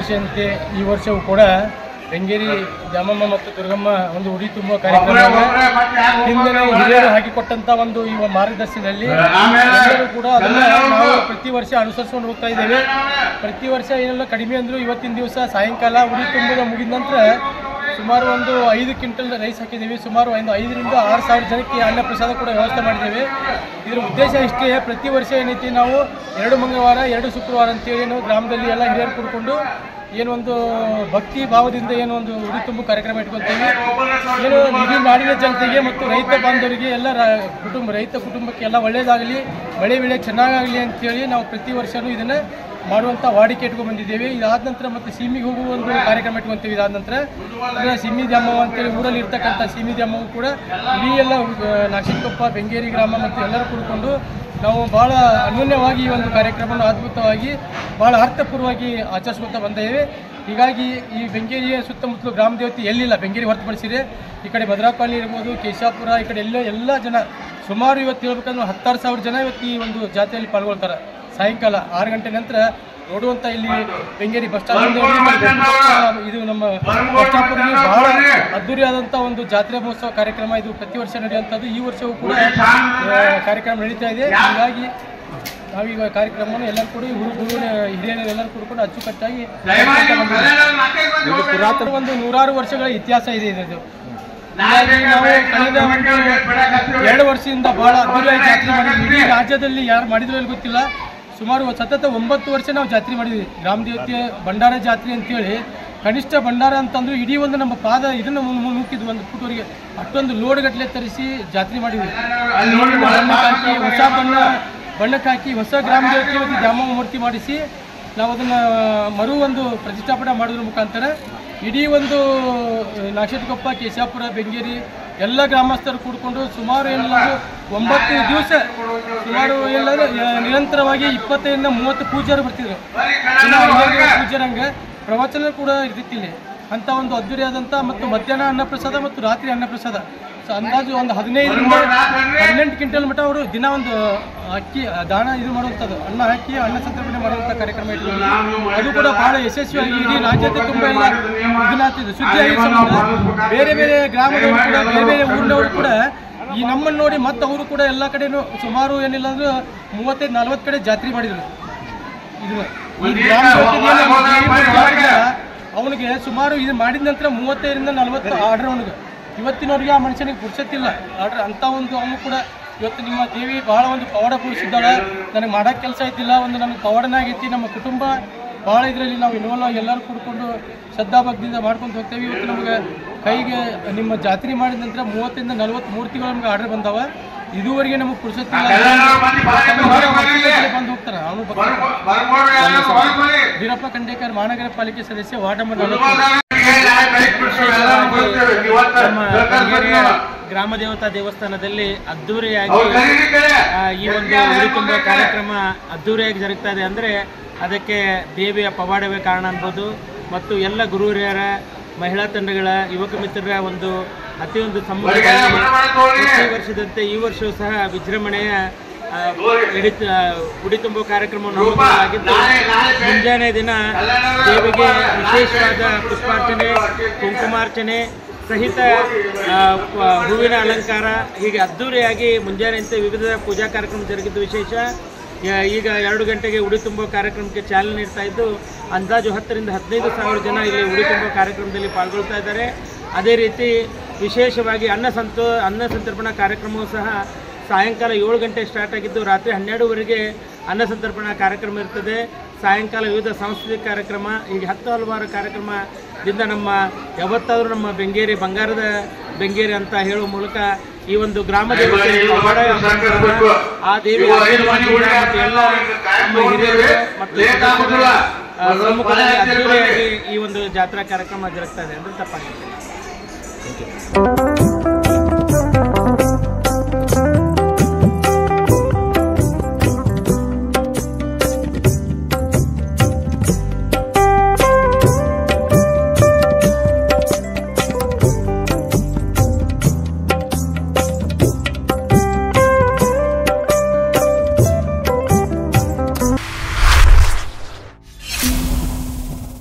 ವರ್ಷದಂತೆ ಈ ವರ್ಷವೂ ಕೂಡ ಬೆಂಗೇರಿ ದ್ಯಾಮಮ್ಮ ಮತ್ತು ದುರ್ಗಮ್ಮ ಒಂದು ಉಡಿ ತುಂಬುವ ಕಾರ್ಯಕ್ರಮ ಹಿಂದೆ ಹಿರಿಯರು ಹಾಕಿಕೊಟ್ಟಂತ ಒಂದು ಈ ಮಾರ್ಗದರ್ಶನದಲ್ಲಿ ಎಲ್ಲರೂ ಕೂಡ ಅದನ್ನು ನಾವು ಪ್ರತಿ ವರ್ಷ ಅನುಸರಿಸಿಕೊಂಡು ಹೋಗ್ತಾ ಇದ್ದೇವೆ. ಪ್ರತಿ ವರ್ಷ ಏನೆಲ್ಲ ಕಡಿಮೆ ಅಂದರೂ ಇವತ್ತಿನ ದಿವಸ ಸಾಯಂಕಾಲ ಉಡಿ ತುಂಬುವುದು ಮುಗಿದ ನಂತರ ಸುಮಾರು ಒಂದು 5 ಕ್ವಿಂಟಲ್ ರೈಸ್ ಹಾಕಿದ್ದೀವಿ. ಸುಮಾರು 5,000 ರಿಂದ 6,000 ಜನಕ್ಕೆ ಅನ್ನ ಪ್ರಸಾದ ಕೂಡ ವ್ಯವಸ್ಥೆ ಮಾಡಿದ್ದೇವೆ. ಇದರ ಉದ್ದೇಶ ಇಷ್ಟೇ, ಪ್ರತಿ ವರ್ಷ ಏನೈತಿ ನಾವು 2 ಮಂಗಳವಾರ 2 ಶುಕ್ರವಾರ ಅಂತೇಳಿ ನಾವು ಗ್ರಾಮದಲ್ಲಿ ಎಲ್ಲ ಹಿರಿಯರು ಕೂಡಿಕೊಂಡು ಏನೊಂದು ಭಕ್ತಿ ಭಾವದಿಂದ ಏನೋ ಒಂದು ಉಡಿ ತುಂಬು ಕಾರ್ಯಕ್ರಮ ಇಟ್ಕೊಳ್ತೀವಿ. ಏನು ಇಡೀ ನಾಡಿನ ಜನತೆಗೆ ಮತ್ತು ರೈತ ಬಾಂಧವರಿಗೆ ಎಲ್ಲ ರೈತ ಕುಟುಂಬಕ್ಕೆ ಎಲ್ಲ ಒಳ್ಳೆಯದಾಗಲಿ, ಬೆಳೆ ಚೆನ್ನಾಗಾಗಲಿ ಅಂತೇಳಿ ನಾವು ಪ್ರತಿ ವರ್ಷವೂ ಇದನ್ನು ಮಾಡುವಂಥ ವಾಡಿಕೆ ಇಟ್ಕೊಂಡು ಬಂದಿದ್ದೇವೆ. ಇದಾದ ನಂತರ ಮತ್ತು ಸೀಮಿಗೆ ಹೋಗುವ ಒಂದು ಕಾರ್ಯಕ್ರಮ ಇಟ್ಕೊತೀವಿ. ಇದಾದ ನಂತರ ಅಂದರೆ ಸೀಮಿ ದ್ಯಾಮವ್ವ ಅಂತೇಳಿ ಊರಲ್ಲಿ ಇರ್ತಕ್ಕಂಥ ಸೀಮಿ ದ್ಯಾಮವ್ವ ಕೂಡ ಇಡೀ ಎಲ್ಲ ನಾಗಶಿಕೊಪ್ಪ ಬೆಂಗೇರಿ ಗ್ರಾಮ ಮತ್ತು ಎಲ್ಲರೂ ಕೂಡಿಕೊಂಡು ನಾವು ಭಾಳ ಅನ್ಯೋನ್ಯವಾಗಿ ಈ ಒಂದು ಕಾರ್ಯಕ್ರಮವನ್ನು ಅದ್ಭುತವಾಗಿ ಭಾಳ ಅರ್ಥಪೂರ್ವವಾಗಿ ಆಚರಿಸ್ಕೊತಾ ಬಂದಿದ್ದೇವೆ. ಹೀಗಾಗಿ ಈ ಬೆಂಗೇರಿಯ ಸುತ್ತಮುತ್ತಲು ಗ್ರಾಮ ದೇವತೆ ಎಲ್ಲಿಲ್ಲ, ಬೆಂಗೇರಿ ಹೊರತುಪಡಿಸಿದರೆ ಈ ಕಡೆ ಭದ್ರಾಕಾಳಿ ಇರ್ಬೋದು, ಕೇಶಾಪುರ, ಈ ಕಡೆ ಎಲ್ಲ ಜನ ಸುಮಾರು ಇವತ್ತು ಹೇಳ್ಬೇಕಂದ್ರೆ 16,000 ಜನ ಇವತ್ತು ಈ ಒಂದು ಜಾತ್ರೆಯಲ್ಲಿ ಪಾಲ್ಗೊಳ್ತಾರೆ. ಸಾಯಂಕಾಲ 6 ಗಂಟೆ ನಂತರ ನೋಡುವಂಥ ಇಲ್ಲಿ ಬೆಂಗೇರಿ ಬಸ್ ಸ್ಟಾಪ್ ಇದು ನಮ್ಮ ಬಸ್ ಸ್ಟಾಪಲ್ಲಿ ಬಹಳ ಅದ್ದೂರಿಯಾದಂಥ ಒಂದು ಜಾತ್ರೆ ಮಹೋತ್ಸವ ಕಾರ್ಯಕ್ರಮ ಇದು ಪ್ರತಿ ವರ್ಷ ನಡೆಯುವಂಥದ್ದು. ಈ ವರ್ಷವೂ ಕೂಡ ಕಾರ್ಯಕ್ರಮ ನಡೀತಾ ಇದೆ. ಹೀಗಾಗಿ ನಾವೀಗ ಕಾರ್ಯಕ್ರಮವನ್ನು ಎಲ್ಲರೂ ಕೂಡ ಹಿರಿಯರು ಎಲ್ಲರೂ ಕೂಡಿಕೊಂಡು ಅಚ್ಚುಕಟ್ಟಾಗಿ ಪುರಾತನ ಒಂದು 100 ವರ್ಷಗಳ ಇತಿಹಾಸ ಇದೆ ಇದು. ಹೀಗಾಗಿ ನಾವು ಕಳೆದ 2 ವರ್ಷದಿಂದ ಬಹಳ ಅದ್ದೂರಿಯಾಗಿ ಜಾತ್ರೆ ಮಾಡಿದ್ವಿ. ಇಡೀ ರಾಜ್ಯದಲ್ಲಿ ಯಾರು ಮಾಡಿದ್ರು ಅಲ್ಲಿ ಗೊತ್ತಿಲ್ಲ. ಸುಮಾರು ಸತತ 9 ವರ್ಷ ನಾವು ಜಾತ್ರೆ ಮಾಡಿದ್ವಿ. ಗ್ರಾಮ ದೇವತೆ ಭಂಡಾರ ಜಾತ್ರೆ ಅಂತೇಳಿ ಕನಿಷ್ಠ ಭಂಡಾರ ಅಂತಂದ್ರೆ ಇಡೀ ಒಂದು ನಮ್ಮ ಪಾದ ಇದನ್ನು ಮುಕ್ಕಿದ್ವಿ 1 ಫುಟ್ವರೆಗೆ. ಅಷ್ಟೊಂದು ಲೋಡ್ಗಟ್ಟಲೆ ತರಿಸಿ ಜಾತ್ರೆ ಮಾಡಿದ್ವಿ. ಹಾಕಿ ಹೊಸ ಬಣ್ಣಕ್ಕೆ ಹಾಕಿ ಹೊಸ ಗ್ರಾಮ ದೇವತೆ ಮತ್ತು ದ್ಯಾಮವ್ವ ಮೂರ್ತಿ ಮಾಡಿಸಿ ನಾವು ಅದನ್ನು ಒಂದು ಪ್ರತಿಷ್ಠಾಪನೆ ಮಾಡೋದ್ರ ಮುಖಾಂತರ ಇಡೀ ಒಂದು ನಾಗಶೆಟ್ಟಿಕೊಪ್ಪ, ಕೇಶಾಪುರ, ಬೆಂಗೇರಿ ಎಲ್ಲ ಗ್ರಾಮಸ್ಥರು ಕೂಡಿಕೊಂಡು ಸುಮಾರು ಏನಿಲ್ಲ 9 ದಿವಸ ಸುಮಾರು ಎಲ್ಲರೂ ನಿರಂತರವಾಗಿ 25 ರಿಂದ 30 ಪೂಜಾರು ಬರ್ತಿದ್ರು. ಪೂಜಾರಂಗೆ ಪ್ರವಚನ ಕೂಡ ಇರ್ತಿತ್ತು ಇಲ್ಲಿ. ಅಂಥ ಒಂದು ಅದ್ದೂರಿಯಾದಂಥ ಮತ್ತು ಮಧ್ಯಾಹ್ನ ಅನ್ನಪ್ರಸಾದ ಮತ್ತು ರಾತ್ರಿ ಅನ್ನಪ್ರಸಾದ ಅಂದಾಜು ಒಂದು 15 ರಿಂದ 18 ಕ್ವಿಂಟಲ್ ಮಟ್ಟ ಅವರು ದಿನ ಒಂದು ಅಕ್ಕಿ ದಾನ ಇದು ಮಾಡುವಂಥದ್ದು ಅನ್ನ ಹಾಕಿ ಅನ್ನ ಸಂತರ್ಪಣೆ ಮಾಡುವಂಥ ಕಾರ್ಯಕ್ರಮ ಇಟ್ಕೊಂಡು ಅದು ಕೂಡ ಬಹಳ ಯಶಸ್ವಿಯಾಗಿ ಇಡೀ ರಾಜ್ಯದ ತುಂಬ ಎಲ್ಲ ಇದನ್ನಾಗ್ತಿದೆ. ಸುದ್ದಿಯಾಗಿ ಬೇರೆ ಬೇರೆ ಗ್ರಾಮದವರು ಕೂಡ ಬೇರೆ ಊರಿನವರು ಕೂಡ ಈ ನಮ್ಮನ್ನು ನೋಡಿ ಮತ್ತು ಅವರು ಕೂಡ ಎಲ್ಲ ಕಡೆನೂ ಸುಮಾರು ಏನಿಲ್ಲ ಅಂದ್ರೆ 35-40 ಕಡೆ ಜಾತ್ರೆ ಮಾಡಿದರು. ಇದು ಈ ಗ್ರಾಮ ಅವನಿಗೆ ಸುಮಾರು ಇದು ಮಾಡಿದ ನಂತರ 35 ರಿಂದ 40 ಆರ್ಡರ್ ಅವನಿಗೆ. ಇವತ್ತಿನವ್ರಿಗೆ ಆ ಮನುಷ್ಯನಿಗೆ ಪುರ್ಸತ್ತಿಲ್ಲ ಆರ್ಡ್ರ್ ಅಂಥ ಒಂದು ಅವನು ಕೂಡ ಇವತ್ತು ನಿಮ್ಮ ದೇವಿ ಭಾಳ ಒಂದು ಪವಾಡ ಪೂರಿಸಿದ್ದಾಳೆ. ನನಗೆ ಮಾಡೋಕ್ಕೆ ಕೆಲಸ ಐತಿಲ್ಲ, ಒಂದು ನನಗೆ ಪವಾಡನ ಆಗೈತಿ. ನಮ್ಮ ಕುಟುಂಬ ಭಾಳ ಇದರಲ್ಲಿ ನಾವು ಇನ್ವಾಲ್ವ್ ಆಗಿ ಎಲ್ಲರೂ ಕೂಡ್ಕೊಂಡು ಶ್ರದ್ಧಾಭಕ್ತಿಯಿಂದ ಮಾಡ್ಕೊಂಡು ಹೋಗ್ತೇವೆ. ಇವತ್ತು ನಮಗೆ ಕೈಗೆ ನಿಮ್ಮ ಜಾತ್ರೆ ಮಾಡಿದ ನಂತರ 30 ರಿಂದ 40 ಮೂರ್ತಿಗಳು ನಮಗೆ ಆರ್ಡರ್ ಬಂದಾವ. ಇದುವರೆಗೆ ನಮಗೆ ಪುರ್ಸತ್ತಿಲ್ಲ ಬಂದು ಹೋಗ್ತಾರೆ. ಅವನು ವೀರಪ್ಪ ಖಂಡೇಕರ್ ಮಹಾನಗರ ಪಾಲಿಕೆ ಸದಸ್ಯ, ವಾರ್ಡ್ ನಂಬರ್ 40. ಗ್ರಾಮ ದೇವತಾ ದೇವಸ್ಥಾನದಲ್ಲಿ ಅದ್ದೂರಿಯಾಗಿ ಈ ಒಂದು ಉಡಿ ತುಂಬುವ ಕಾರ್ಯಕ್ರಮ ಅದ್ದೂರಿಯಾಗಿ ಜರುಗ್ತಾ ಇದೆ. ಅಂದರೆ ಅದಕ್ಕೆ ದೇವಿಯ ಪವಾಡವೇ ಕಾರಣ ಅನ್ಬೋದು. ಮತ್ತು ಎಲ್ಲ ಗುರು ಹಿರಿಯರ, ಮಹಿಳಾ ತಂಡಗಳ, ಯುವಕ ಮಿತ್ರರ ಒಂದು ಪ್ರತಿ ವರ್ಷದಂತೆ ಈ ವರ್ಷವೂ ಸಹ ವಿಜೃಂಭಣೆಯ ಉಡಿ ತುಂಬುವ ಕಾರ್ಯಕ್ರಮವನ್ನು ಹಮ್ಮಿಕೊಳ್ಳಲಾಗಿದ್ದು ಮುಂಜಾನೆ ದಿನ ದೇವಿಗೆ ವಿಶೇಷವಾದ ಪುಷ್ಪಾರ್ಚನೆ, ಕುಂಕುಮಾರ್ಚನೆ ಸಹಿತ ಹೂವಿನ ಅಲಂಕಾರ ಹೀಗೆ ಅದ್ದೂರಿಯಾಗಿ ಮುಂಜಾನೆಯಂತೆ ವಿವಿಧ ಪೂಜಾ ಕಾರ್ಯಕ್ರಮ ಜರುಗಿದ್ದು ವಿಶೇಷ. ಈಗ 2 ಗಂಟೆಗೆ ಉಡಿ ತುಂಬುವ ಕಾರ್ಯಕ್ರಮಕ್ಕೆ ಚಾಲನೆ ನೀಡ್ತಾ ಇದ್ದು ಅಂದಾಜು 10 ರಿಂದ 15,000 ಜನ ಇಲ್ಲಿ ಉಡಿ ತುಂಬುವ ಕಾರ್ಯಕ್ರಮದಲ್ಲಿ ಪಾಲ್ಗೊಳ್ತಾ ಇದ್ದಾರೆ. ಅದೇ ರೀತಿ ವಿಶೇಷವಾಗಿ ಅನ್ನ ಸಂತರ್ಪಣಾ ಕಾರ್ಯಕ್ರಮವೂ ಸಹ ಸಾಯಂಕಾಲ 7 ಗಂಟೆ ಸ್ಟಾರ್ಟ್ ಆಗಿದ್ದು ರಾತ್ರಿ 12ವರೆಗೆ ಅನ್ನ ಸಂತರ್ಪಣಾ ಕಾರ್ಯಕ್ರಮ ಇರ್ತದೆ. ಸಾಯಂಕಾಲ ವಿವಿಧ ಸಾಂಸ್ಕೃತಿಕ ಕಾರ್ಯಕ್ರಮ ಹೀಗೆ 10 ಹಲವಾರು ಕಾರ್ಯಕ್ರಮದಿಂದ ನಮ್ಮ ಯಾವತ್ತಾದರೂ ನಮ್ಮ ಬೆಂಗೇರಿ ಬಂಗಾರದ ಬೆಂಗೇರಿ ಅಂತ ಹೇಳುವ ಮೂಲಕ ಈ ಒಂದು ಗ್ರಾಮ ದೇವತೆ ಆ ದೇವಿ ಮತ್ತು ಎಲ್ಲ ನಮ್ಮ ಹಿರಿಯರು ಮತ್ತು ಸಮ್ಮುಖದಲ್ಲಿ ಅದ್ದೂರಿಯಾಗಿ ಈ ಒಂದು ಜಾತ್ರಾ ಕಾರ್ಯಕ್ರಮ ಜರುಗ್ತಾ ಇದೆ ಅಂದರೆ ತಪ್ಪಾಗಿದೆ.